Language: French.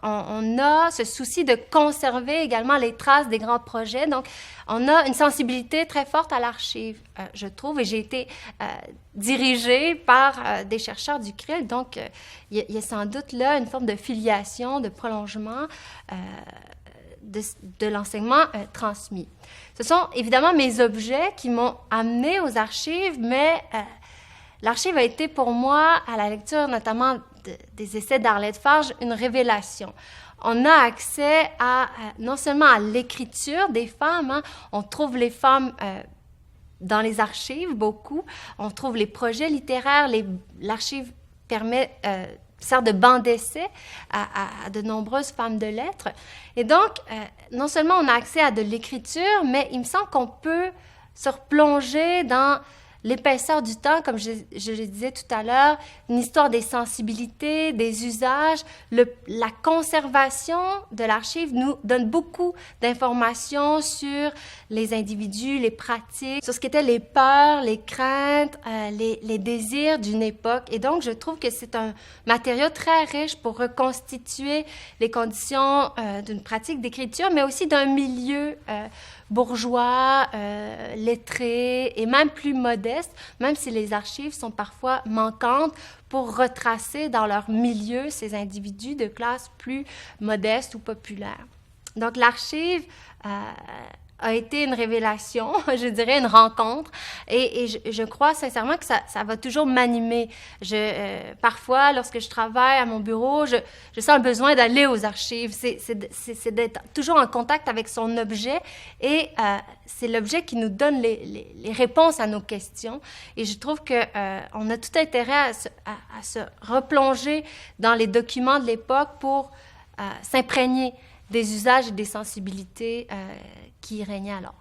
On a ce souci de conserver également les traces des grands projets. Donc, on a une sensibilité très forte à l'archive, je trouve, et j'ai été dirigée par des chercheurs du CRIL. Donc, il y a sans doute là une forme de filiation, de prolongement de l'enseignement transmis. Ce sont évidemment mes objets qui m'ont amené aux archives, mais l'archive a été pour moi, à la lecture notamment des essais d'Arlette Farge, une révélation. On a accès non seulement à l'écriture des femmes, hein, on trouve les femmes dans les archives beaucoup, on trouve les projets littéraires, l'archive sert de banc d'essai à de nombreuses femmes de lettres. Et donc, non seulement on a accès à de l'écriture, mais il me semble qu'on peut se replonger dans l'épaisseur du temps, comme je le disais tout à l'heure, une histoire des sensibilités, des usages. La conservation de l'archive nous donne beaucoup d'informations sur les individus, les pratiques, sur ce qu'étaient les peurs, les craintes, les désirs d'une époque. Et donc, je trouve que c'est un matériau très riche pour reconstituer les conditions d'une pratique d'écriture, mais aussi d'un milieu bourgeois, lettrés et même plus modestes, même si les archives sont parfois manquantes pour retracer dans leur milieu ces individus de classe plus modeste ou populaire. Donc l'archive a été une révélation, je dirais une rencontre, et je crois sincèrement que ça va toujours m'animer. Parfois, lorsque je travaille à mon bureau, je sens un besoin d'aller aux archives, c'est d'être toujours en contact avec son objet, et c'est l'objet qui nous donne les réponses à nos questions, et je trouve qu'on a tout intérêt à se replonger dans les documents de l'époque pour s'imprégner des usages et des sensibilités qui régnaient alors.